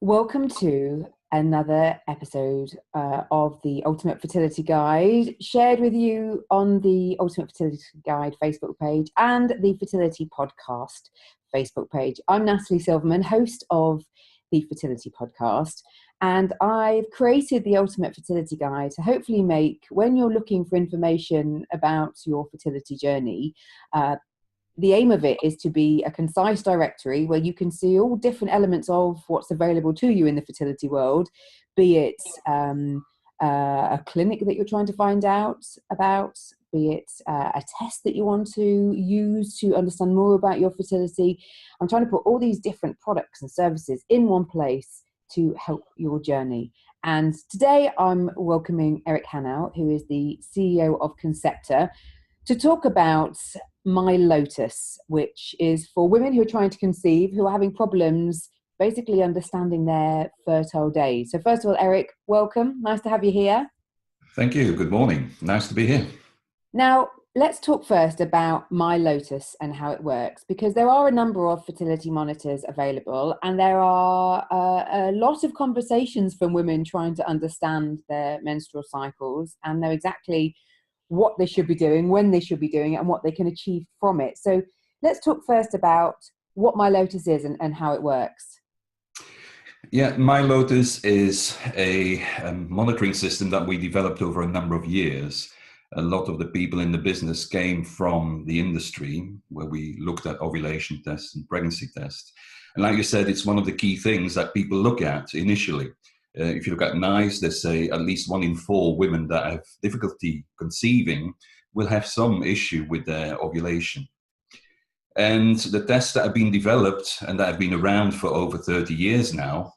Welcome to another episode of the Ultimate Fertility Guide, shared with you on the Ultimate Fertility Guide Facebook page and the Fertility Podcast Facebook page. I'm Natalie Silverman, host of the Fertility Podcast, and I've created the Ultimate Fertility Guide to hopefully make, when you're looking for information about your fertility journey, the aim of it is to be a concise directory where you can see all different elements of what's available to you in the fertility world, be it a clinic that you're trying to find out about, be it a test that you want to use to understand more about your fertility. I'm trying to put all these different products and services in one place to help your journey. And today I'm welcoming Erik Henau, who is the CEO of Concepta, to talk about My Lotus, which is for women who are trying to conceive, who are having problems basically understanding their fertile days. So first of all, Erik, welcome. Nice to have you here. Thank you. Good morning. Nice to be here. Now, let's talk first about My Lotus and how it works, because there are a number of fertility monitors available, and there are a lot of conversations from women trying to understand their menstrual cycles and know exactly what they should be doing, when they should be doing it, and what they can achieve from it. So let's talk first about what My Lotus is and how it works. Yeah, My Lotus is a monitoring system that we developed over a number of years. A lot of the people in the business came from the industry, where we looked at ovulation tests and pregnancy tests. And like you said, it's one of the key things that people look at initially. If you look at NICE, they say at least 1 in 4 women that have difficulty conceiving will have some issue with their ovulation. And the tests that have been developed and that have been around for over 30 years now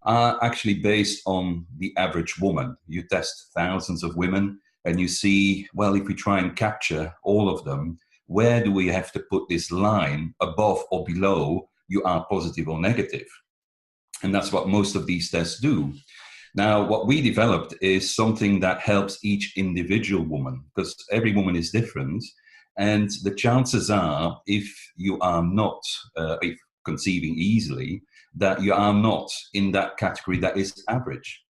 are actually based on the average woman. You test thousands of women and you see, well, if we try and capture all of them, where do we have to put this line above or below you are positive or negative? And that's what most of these tests do. Now, what we developed is something that helps each individual woman, because every woman is different. And the chances are, if you are not if conceiving easily, that you are not in that category that is average.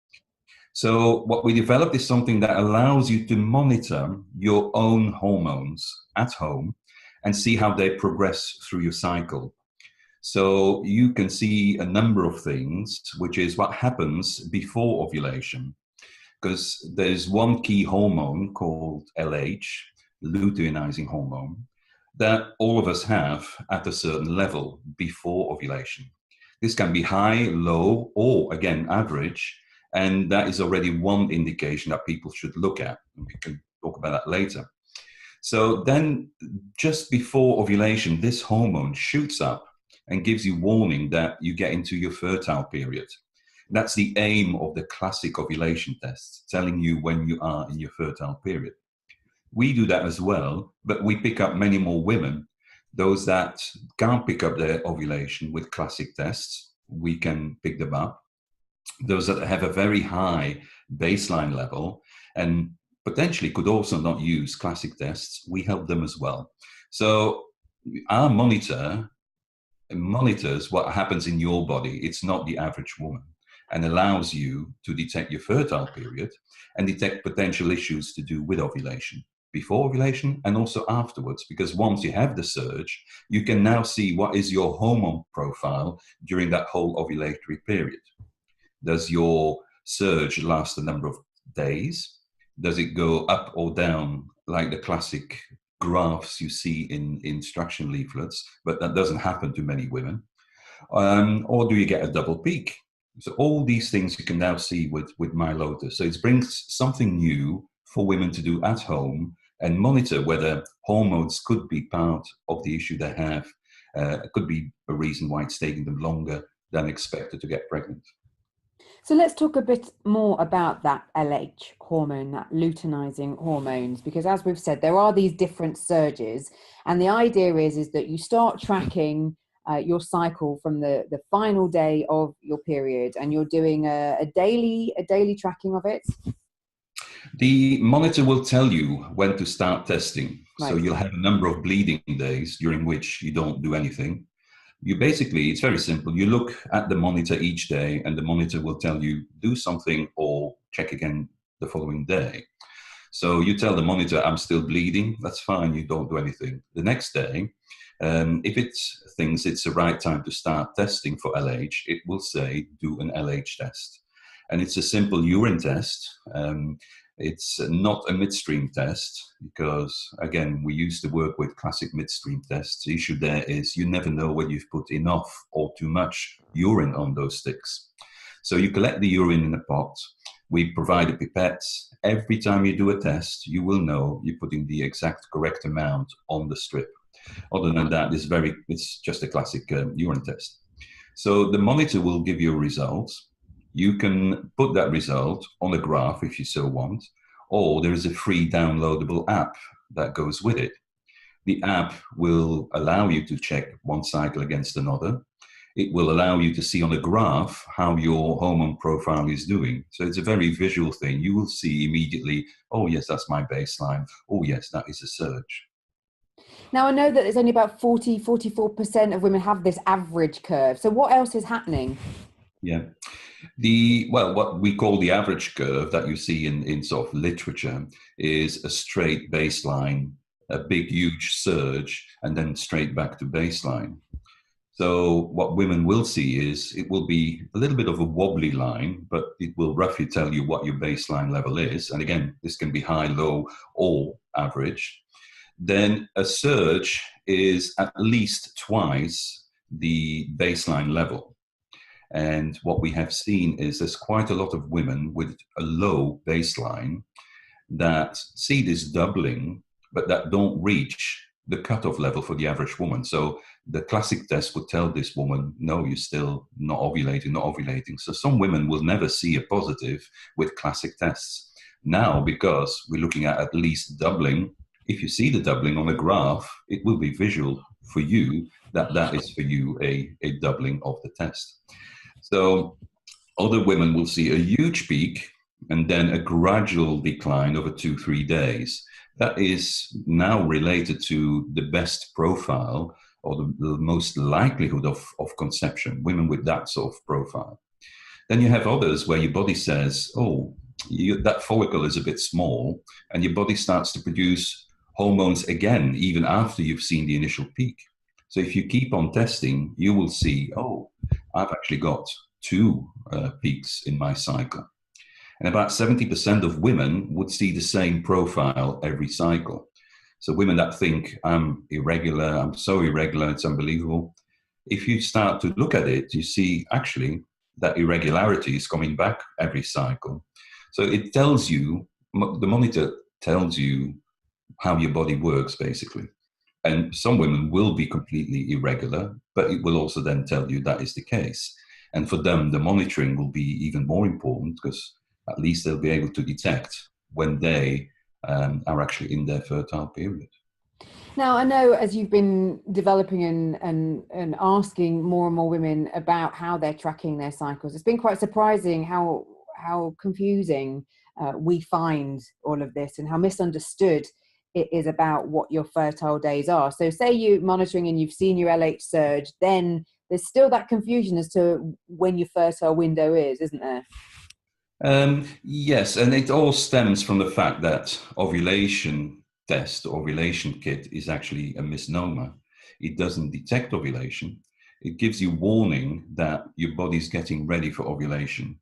So what we developed is something that allows you to monitor your own hormones at home and see how they progress through your cycle. So you can see a number of things, which is what happens before ovulation, because there's one key hormone called LH, luteinizing hormone, that all of us have at a certain level before ovulation. This can be high, low, or again, average, and that is already one indication that people should look at. And we can talk about that later. So then just before ovulation, this hormone shoots up and gives you warning that you get into your fertile period. That's the aim of the classic ovulation tests, telling you when you are in your fertile period. We do that as well, but we pick up many more women. Those that can't pick up their ovulation with classic tests, we can pick them up. Those that have a very high baseline level and potentially could also not use classic tests, we help them as well. So our monitor monitors what happens in your body. It's not the average woman, and allows you to detect your fertile period and detect potential issues to do with ovulation, before ovulation and also afterwards, because once you have the surge, you can now see what is your hormone profile during that whole ovulatory period. Does your surge last a number of days? Does it go up or down like the classic graphs you see in instruction leaflets, but that doesn't happen to many women? Or do you get a double peak? So all these things you can now see with My Lotus. So it brings something new for women to do at home and monitor whether hormones could be part of the issue they have. It could be a reason why it's taking them longer than expected to get pregnant. So let's talk a bit more about that LH hormone, that luteinizing hormones, because as we've said, there are these different surges, and the idea is that you start tracking your cycle from the final day of your period, and you're doing a daily tracking of it. The monitor will tell you when to start testing. Right. So you'll have a number of bleeding days during which you don't do anything. You basically, it's very simple. You look at the monitor each day, and the monitor will tell you do something or check again the following day. So you tell the monitor, I'm still bleeding. That's fine. You don't do anything. The next day, if it thinks it's the right time to start testing for LH, it will say do an LH test. And it's a simple urine test. It's not a midstream test because, again, we used to work with classic midstream tests. The issue there is you never know whether you've put enough or too much urine on those sticks. So you collect the urine in a pot. We provide a pipette. Every time you do a test, you will know you're putting the exact correct amount on the strip. Other than that, it's just a classic urine test. So the monitor will give you a result. You can put that result on a graph if you so want, or there is a free downloadable app that goes with it. The app will allow you to check one cycle against another. It will allow you to see on a graph how your hormone profile is doing. So it's a very visual thing. You will see immediately, oh yes, that's my baseline. Oh yes, that is a surge. Now, I know that there's only about 44% of women have this average curve. So what else is happening? Yeah. What we call the average curve that you see in sort of literature is a straight baseline, a big, huge surge, and then straight back to baseline. So what women will see is it will be a little bit of a wobbly line, but it will roughly tell you what your baseline level is. And again, this can be high, low, or average. Then a surge is at least twice the baseline level. And what we have seen is there's quite a lot of women with a low baseline that see this doubling, but that don't reach the cutoff level for the average woman. So the classic test would tell this woman, no, you're still not ovulating. So some women will never see a positive with classic tests. Now, because we're looking at least doubling, if you see the doubling on a graph, it will be visual for you that is for you a doubling of the test. So other women will see a huge peak and then a gradual decline over 2-3 days. That is now related to the best profile or the most likelihood of conception, women with that sort of profile. Then you have others where your body says, oh, that follicle is a bit small, and your body starts to produce hormones again, even after you've seen the initial peak. So if you keep on testing, you will see, oh, I've actually got 2 peaks in my cycle. And about 70% of women would see the same profile every cycle. So women that think, I'm irregular, I'm so irregular, it's unbelievable. If you start to look at it, you see actually that irregularity is coming back every cycle. So it tells you, the monitor tells you how your body works, basically. And some women will be completely irregular, but it will also then tell you that is the case. And for them, the monitoring will be even more important because at least they'll be able to detect when they are actually in their fertile period. Now, I know as you've been developing and asking more and more women about how they're tracking their cycles, it's been quite surprising how confusing we find all of this and how misunderstood it is about what your fertile days are. So say you're monitoring and you've seen your LH surge, then there's still that confusion as to when your fertile window is, isn't there? Yes, and it all stems from the fact that ovulation test, ovulation kit, is actually a misnomer. It doesn't detect ovulation. It gives you warning that your body's getting ready for ovulation.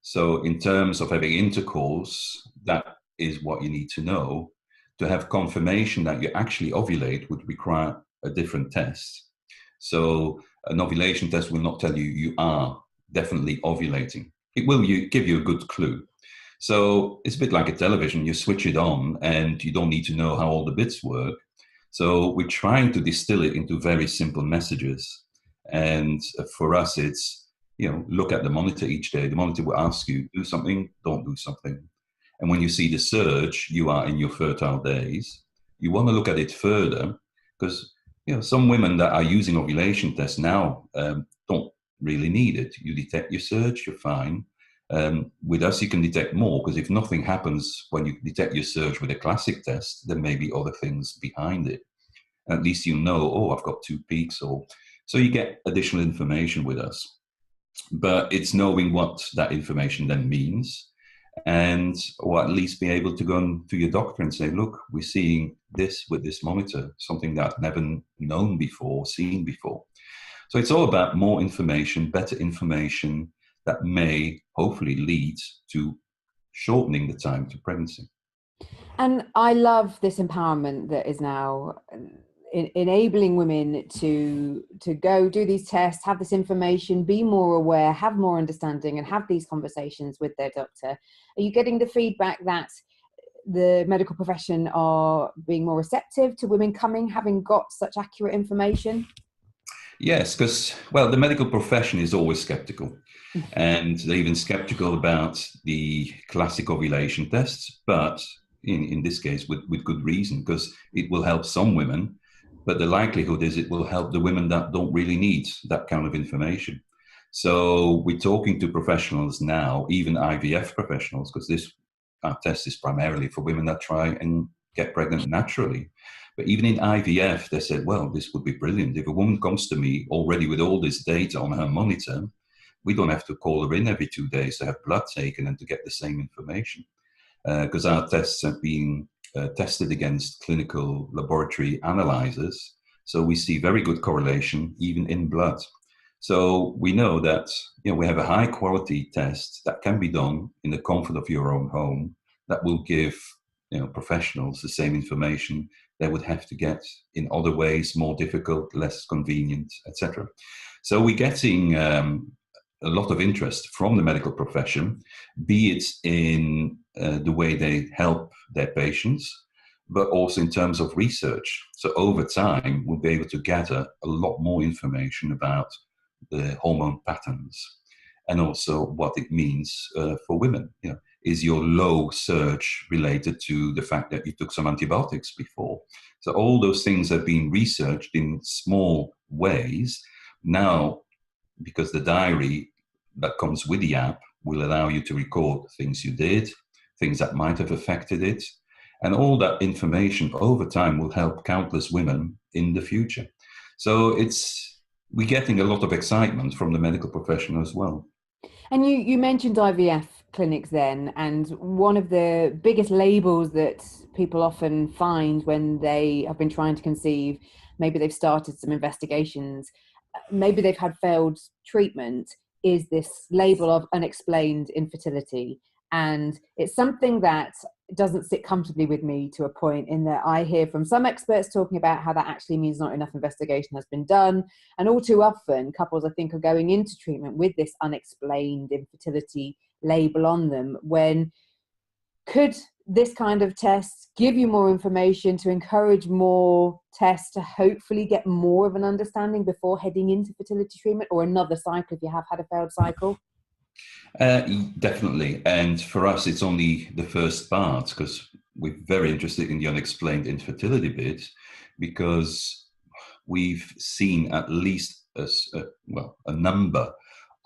So in terms of having intercourse, that is what you need to know. To have confirmation that you actually ovulate would require a different test. So an ovulation test will not tell you you are definitely ovulating. It will give you a good clue. So it's a bit like a television. You switch it on and you don't need to know how all the bits work. So we're trying to distill it into very simple messages. And for us, it's, look at the monitor each day. The monitor will ask you, do something, don't do something. And when you see the surge, you are in your fertile days. You want to look at it further because, some women that are using ovulation tests now don't really need it. You detect your surge, you're fine. With us, you can detect more because if nothing happens when you detect your surge with a classic test, there may be other things behind it. At least you know, oh, I've got 2 peaks or So you get additional information with us. But it's knowing what that information then means, and or at least be able to go to your doctor and say, look, we're seeing this with this monitor, something that I've never known before, seen before. So it's all about more information, better information that may hopefully lead to shortening the time to pregnancy. And I love this empowerment that is now enabling women to go do these tests, have this information, be more aware, have more understanding, and have these conversations with their doctor. Are you getting the feedback that the medical profession are being more receptive to women coming, having got such accurate information? Yes, because, well, the medical profession is always skeptical. And they're even skeptical about the classic ovulation tests, but in this case, with good reason, because it will help some women, but the likelihood is it will help the women that don't really need that kind of information. So we're talking to professionals now, even IVF professionals, because our test is primarily for women that try and get pregnant naturally. But even in IVF, they said, well, this would be brilliant. If a woman comes to me already with all this data on her monitor, we don't have to call her in every 2 days to have blood taken and to get the same information. Because our tests have been tested against clinical laboratory analyzers. So we see very good correlation even in blood. So we know that we have a high quality test that can be done in the comfort of your own home that will give professionals the same information they would have to get in other ways, more difficult, less convenient, etc. So we're getting a lot of interest from the medical profession, be it in the way they help their patients, but also in terms of research. So over time, we'll be able to gather a lot more information about the hormone patterns and also what it means for women. Is your low surge related to the fact that you took some antibiotics before? So all those things have been researched in small ways. Now, because the diary that comes with the app will allow you to record things you did, things that might have affected it, and all that information over time will help countless women in the future. So we're getting a lot of excitement from the medical profession as well. And you mentioned IVF clinics then, and one of the biggest labels that people often find when they have been trying to conceive, maybe they've started some investigations, maybe they've had failed treatment, is this label of unexplained infertility. And it's something that doesn't sit comfortably with me to a point, in that I hear from some experts talking about how that actually means not enough investigation has been done. And all too often, couples, I think, are going into treatment with this unexplained infertility label on them, when could this kind of test give you more information to encourage more tests to hopefully get more of an understanding before heading into fertility treatment or another cycle if you have had a failed cycle? Definitely. And for us, it's only the first part, because we're very interested in the unexplained infertility bit, because we've seen at least a number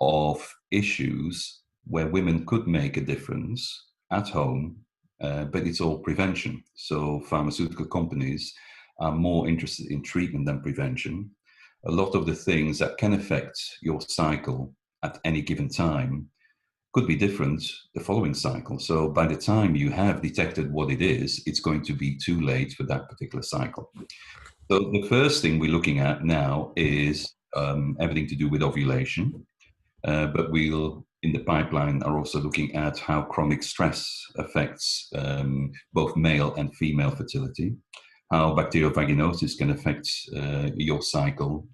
of issues where women could make a difference at home, but it's all prevention. So pharmaceutical companies are more interested in treatment than prevention. A lot of the things that can affect your cycle at any given time could be different the following cycle. So by the time you have detected what it is, it's going to be too late for that particular cycle. So the first thing we're looking at now is everything to do with ovulation. But we'll, in the pipeline, are also looking at how chronic stress affects both male and female fertility, how bacterial vaginosis can affect your cycle,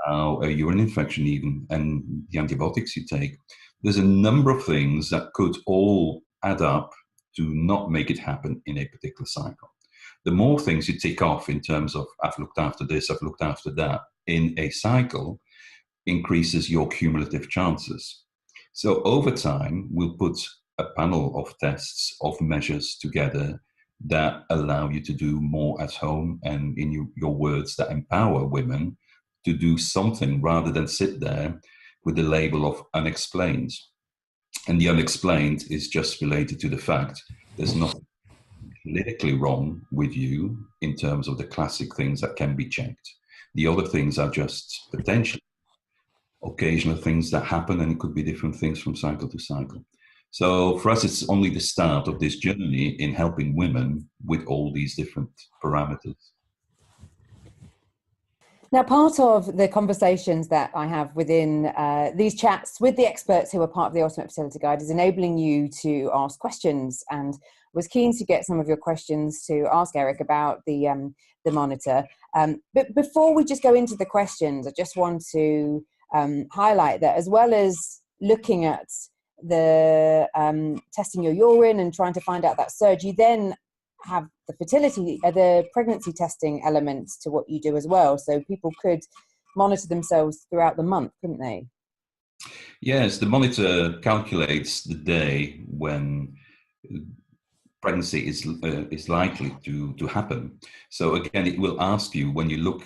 how a urine infection even, and the antibiotics you take. There's a number of things that could all add up to not make it happen in a particular cycle. The more things you tick off in terms of, I've looked after this, I've looked after that, in a cycle, increases your cumulative chances. So over time, we'll put a panel of tests, of measures together that allow you to do more at home, and in your words, that empower women to do something rather than sit there with the label of unexplained. And the unexplained is just related to the fact there's nothing clinically wrong with you in terms of the classic things that can be checked. The other things are just potentially occasional things that happen, and it could be different things from cycle to cycle. So for us, it's only the start of this journey in helping women with all these different parameters. Now, part of the conversations that I have within these chats with the experts who are part of the Ultimate Fertility Guide is enabling you to ask questions, and was keen to get some of your questions to ask Erik about the monitor. But before we just go into the questions, I just want to highlight that as well as looking at the testing your urine and trying to find out that surge, you then have the fertility, the pregnancy testing elements to what you do as well. So people could monitor themselves throughout the month, couldn't they? Yes, the monitor calculates the day when pregnancy is likely to happen. So again, it will ask you when you look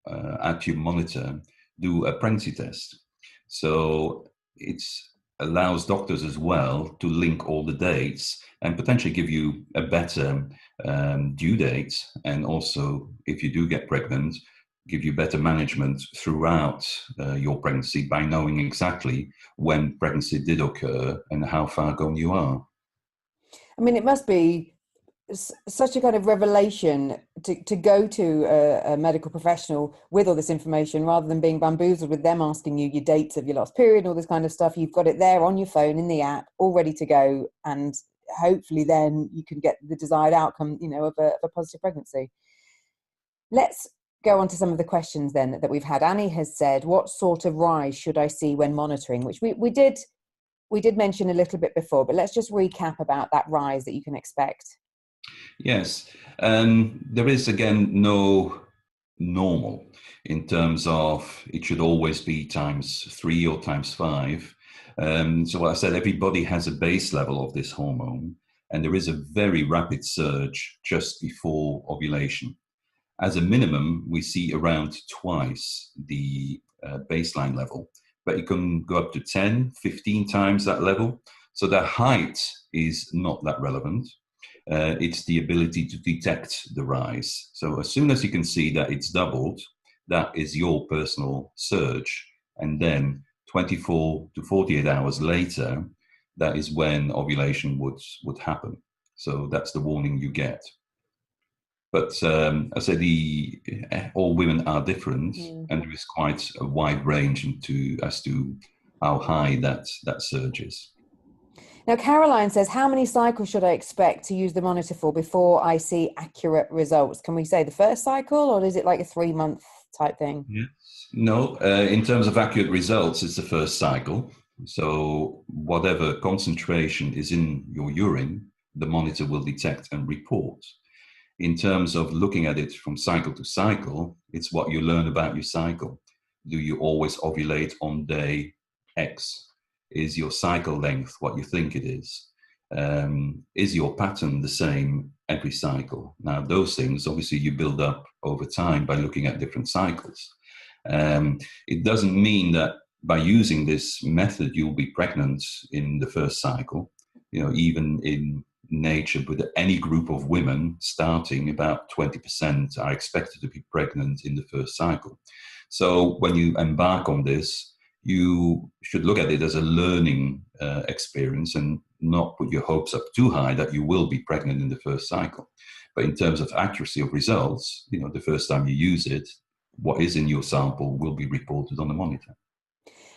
at your monitor, do a pregnancy test. So it allows doctors as well to link all the dates and potentially give you a better due date, and also if you do get pregnant, give you better management throughout your pregnancy by knowing exactly when pregnancy did occur and how far gone you are. I mean, it must be such a kind of revelation to go to a medical professional with all this information, rather than being bamboozled with them asking you your dates of your last period and all this kind of stuff. You've got it there on your phone in the app, all ready to go, and hopefully then you can get the desired outcome, you know, of a positive pregnancy. Let's go on to some of the questions then that we've had. Annie has said, what sort of rise should I see when monitoring? Which we did mention a little bit before, but let's just recap about that rise that you can expect. Yes, there is again no normal in terms of it should always be ×3 or ×5. So what I said, everybody has a base level of this hormone, and there is a very rapid surge just before ovulation. As a minimum, we see around twice the baseline level, but it can go up to 10, 15 times that level. So the height is not that relevant. It's the ability to detect the rise. So as soon as you can see that it's doubled, that is your personal surge. And then 24 to 48 hours later, that is when ovulation would happen. So that's the warning you get. But I say all women are different, and there is quite a wide range as to how high that surge is. Now, Caroline says, how many cycles should I expect to use the monitor for before I see accurate results? Can we say the first cycle, or is it like a 3-month type thing? Yes. No, in terms of accurate results, it's the first cycle. So whatever concentration is in your urine, the monitor will detect and report. In terms of looking at it from cycle to cycle, it's what you learn about your cycle. Do you always ovulate on day X? Is your cycle length what you think it is? Is your pattern the same every cycle? Now, those things, obviously, you build up over time by looking at different cycles. It doesn't mean that by using this method, you'll be pregnant in the first cycle. You know, even in nature, with any group of women starting, about 20% are expected to be pregnant in the first cycle. So when you embark on this, you should look at it as a learning experience and not put your hopes up too high that you will be pregnant in the first cycle. But in terms of accuracy of results, you know, the first time you use it, what is in your sample will be reported on the monitor.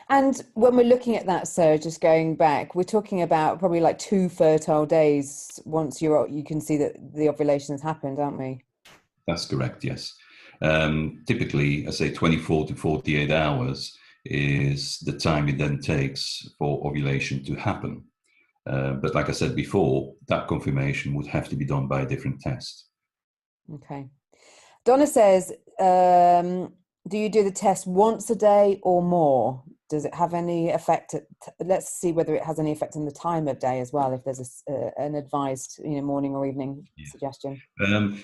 And when we're looking at that surge, just going back, we're talking about probably like 2 fertile days once you can see that the ovulation has happened, aren't we? That's correct, yes. Typically, I say 24 to 48 hours is the time it then takes for ovulation to happen. But like I said before, that confirmation would have to be done by a different test. Okay. Donna says, do you do the test once a day or more? Does it have any effect? Let's see whether it has any effect on the time of day as well, if there's an advised morning or evening suggestion.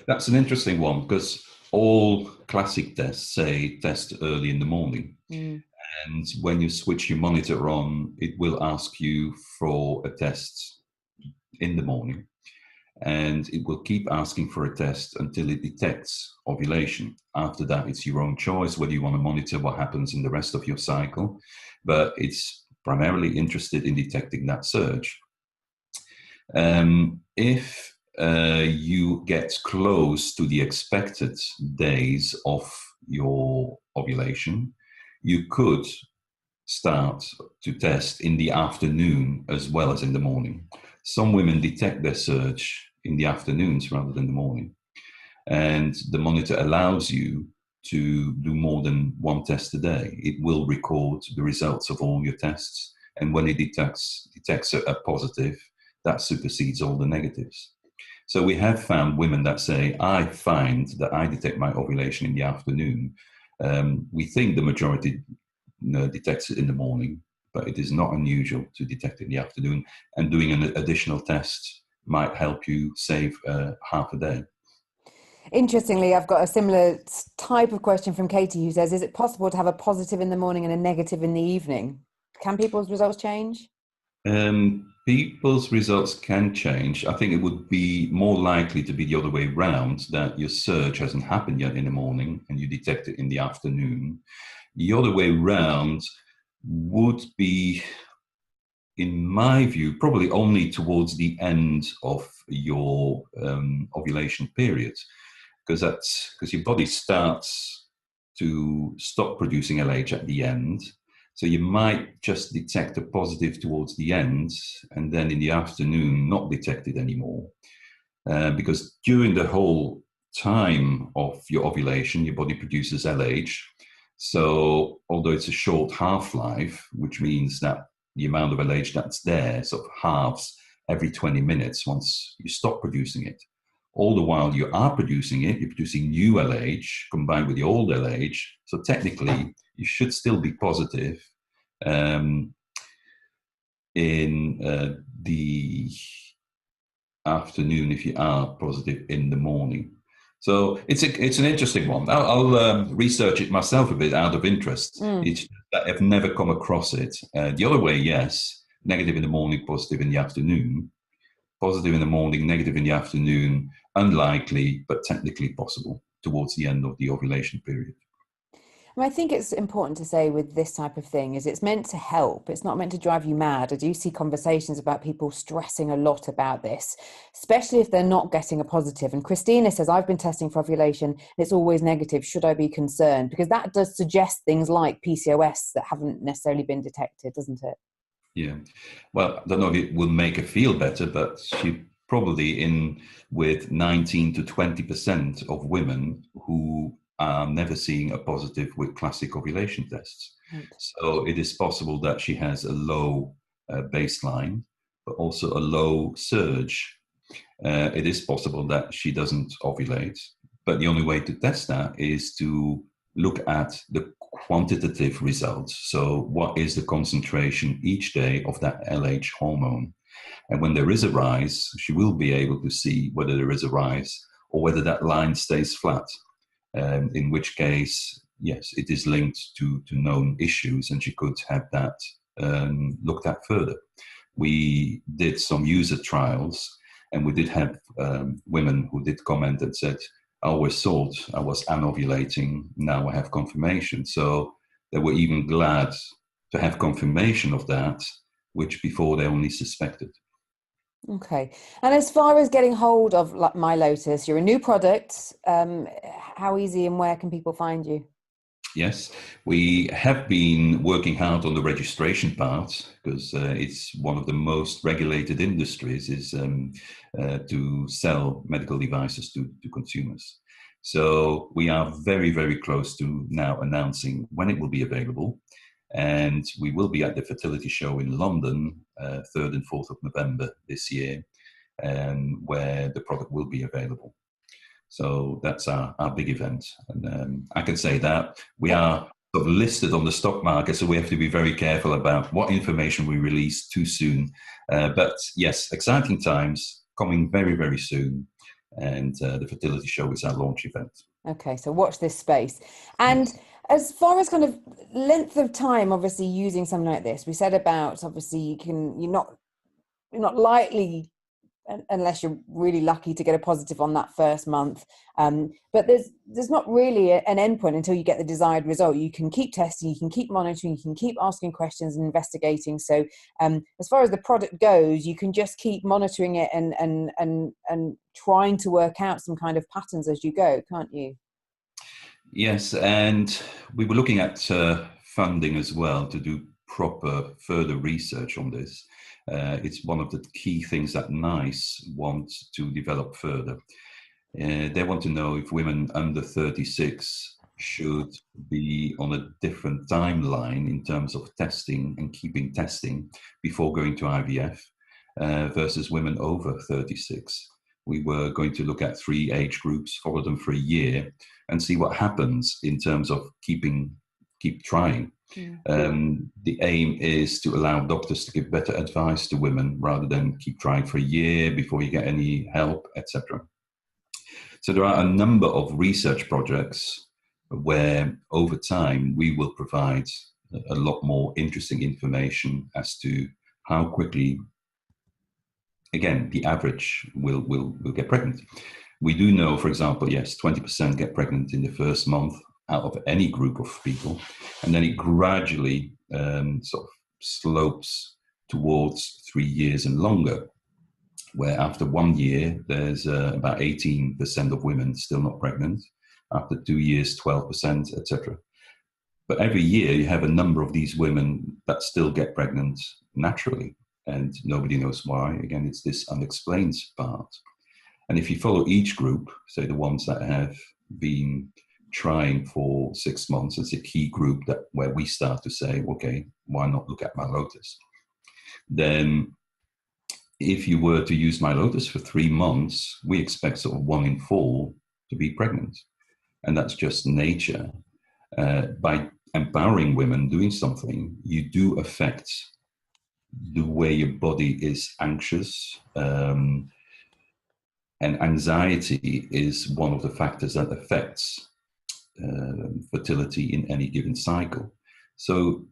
That's an interesting one, because all classic tests say test early in the morning. And when you switch your monitor on, it will ask you for a test in the morning. and it will keep asking for a test until it detects ovulation. After that, it's your own choice whether you want to monitor what happens in the rest of your cycle, but it's primarily interested in detecting that surge. If you get close to the expected days of your ovulation, you could start to test in the afternoon as well as in the morning. Some women detect their surge in the afternoons rather than the morning. And the monitor allows you to do more than one test a day. It will record the results of all your tests. And when it detects a positive, that supersedes all the negatives. So we have found women that say, I find that I detect my ovulation in the afternoon. We think the majority detects it in the morning, but it is not unusual to detect it in the afternoon. And doing an additional test might help you save half a day. Interestingly, I've got a similar type of question from Katie, who says, is it possible to have a positive in the morning and a negative in the evening? Can people's results change? People's results can change. I think it would be more likely to be the other way around, that your surge hasn't happened yet in the morning and you detect it in the afternoon. The other way around would be, in my view, probably only towards the end of your ovulation period, because your body starts to stop producing LH at the end. So you might just detect a positive towards the end, and then in the afternoon not detect it anymore. Because during the whole time of your ovulation, your body produces LH. So although it's a short half-life, which means that the amount of LH that's there sort of halves every 20 minutes once you stop producing it. All the while you are producing it, you're producing new LH combined with the old LH. So technically, you should still be positive in the afternoon if you are positive in the morning. So it's an interesting one. I'll research it myself a bit out of interest. It's that I've never come across it. The other way, yes, negative in the morning, positive in the afternoon. Positive in the morning, negative in the afternoon, unlikely, but technically possible towards the end of the ovulation period. I think it's important to say with this type of thing is it's meant to help. It's not meant to drive you mad. I do see conversations about people stressing a lot about this, especially if they're not getting a positive. And Christina says, I've been testing for ovulation and it's always negative. Should I be concerned? Because that does suggest things like PCOS that haven't necessarily been detected, doesn't it? Yeah. Well, I don't know if it will make her feel better, but she probably in with 19 to 20% of women who are never seeing a positive with classic ovulation tests. Right. So it is possible that she has a low baseline, but also a low surge. It is possible that she doesn't ovulate, but the only way to test that is to look at the quantitative results. So what is the concentration each day of that LH hormone? And when there is a rise, she will be able to see whether there is a rise or whether that line stays flat. In which case, yes, it is linked to known issues and she could have that looked at further. We did some user trials and we did have women who did comment and said, I always thought I was anovulating, now I have confirmation. So they were even glad to have confirmation of that, which before they only suspected. Okay. And as far as getting hold of My Lotus, you're a new product. How easy and where can people find you? Yes, we have been working hard on the registration part because it's one of the most regulated industries is to sell medical devices to consumers. So we are very, very close to now announcing when it will be available. And we will be at the Fertility Show in London, 3rd and 4th of November this year, where the product will be available. So that's our big event. And I can say that we are sort of listed on the stock market, so we have to be very careful about what information we release too soon. But yes, exciting times coming very, very soon. And the Fertility Show is our launch event. Okay, so watch this space. And as far as kind of length of time, obviously using something like this, we said about obviously you're not lightly unless you're really lucky to get a positive on that first month. But there's not really an endpoint until you get the desired result. You can keep testing, you can keep monitoring, you can keep asking questions and investigating. So as far as the product goes, you can just keep monitoring it and trying to work out some kind of patterns as you go, can't you? Yes, and we were looking at funding as well to do proper further research on this. It's one of the key things that NICE wants to develop further. They want to know if women under 36 should be on a different timeline in terms of testing and keeping testing before going to IVF versus women over 36. We were going to look at 3 age groups, follow them for a year, and see what happens in terms of keep trying. The aim is to allow doctors to give better advice to women rather than keep trying for a year before you get any help, etc. So there are a number of research projects where over time we will provide a lot more interesting information as to how quickly, again, the average will get pregnant. We do know, for example, yes, 20% get pregnant in the first month out of any group of people, and then it gradually sort of slopes towards 3 years and longer, where after 1 year, there's about 18% of women still not pregnant. After 2 years, 12%, etc. But every year, you have a number of these women that still get pregnant naturally, and nobody knows why. Again, it's this unexplained part. And if you follow each group, say the ones that have been trying for 6 months, it's a key group where we start to say, okay, why not look at My Lotus? Then if you were to use My Lotus for 3 months, we expect sort of 1 in 4 to be pregnant. And that's just nature. By empowering women doing something, you do affect the way your body is anxious. And anxiety is one of the factors that affects fertility in any given cycle. So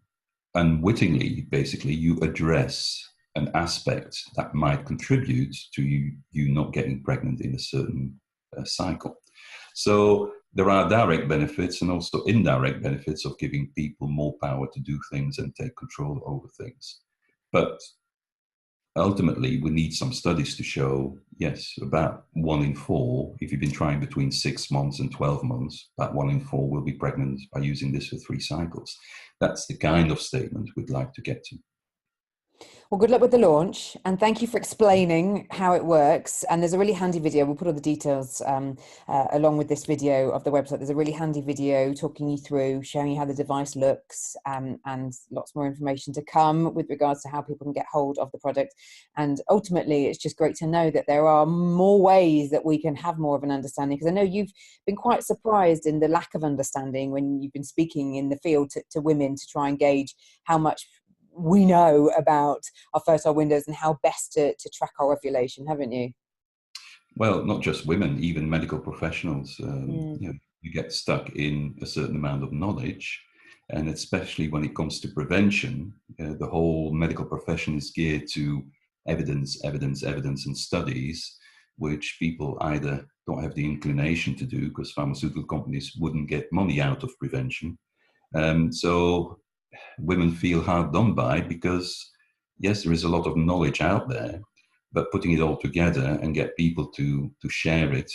unwittingly, basically, you address an aspect that might contribute to you not getting pregnant in a certain cycle. So there are direct benefits and also indirect benefits of giving people more power to do things and take control over things. But ultimately, we need some studies to show, yes, about 1 in 4, if you've been trying between 6 months and 12 months, about 1 in 4 will be pregnant by using this for 3 cycles. That's the kind of statement we'd like to get to. Well, good luck with the launch, and thank you for explaining how it works. And there's a really handy video. We'll put all the details along with this video of the website. There's a really handy video talking you through, showing you how the device looks, and lots more information to come with regards to how people can get hold of the product. And ultimately, it's just great to know that there are more ways that we can have more of an understanding, because I know you've been quite surprised in the lack of understanding when you've been speaking in the field to women to try and gauge how much we know about our fertile windows and how best to track our ovulation, haven't you? Well, not just women, even medical professionals. You get stuck in a certain amount of knowledge, and especially when it comes to prevention, the whole medical profession is geared to evidence, and studies, which people either don't have the inclination to do because pharmaceutical companies wouldn't get money out of prevention. So women feel hard done by because, yes, there is a lot of knowledge out there, but putting it all together and get people to share it,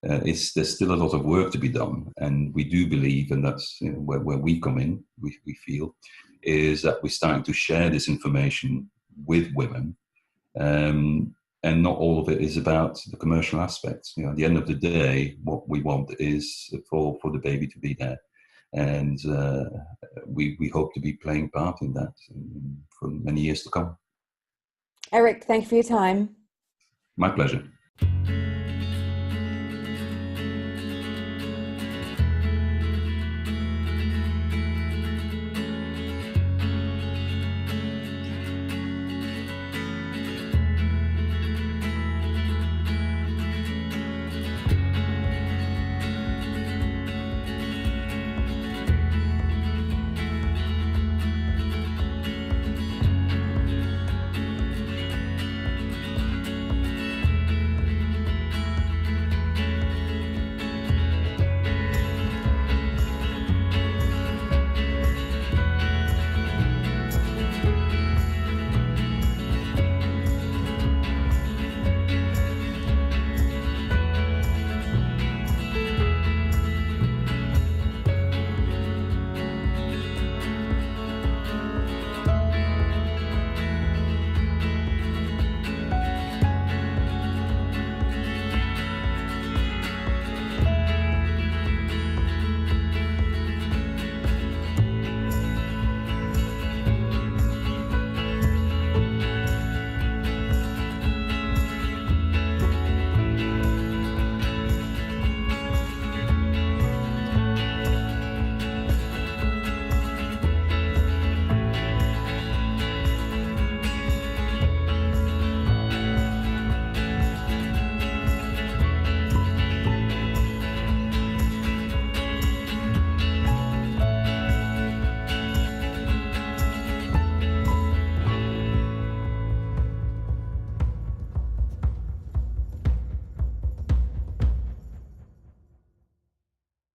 there's still a lot of work to be done. And we do believe, and that's where we come in, we feel, is that we're starting to share this information with women. And not all of it is about the commercial aspects. At the end of the day, what we want is for the baby to be there. And we hope to be playing part in that for many years to come. Erik, thank you for your time. My pleasure.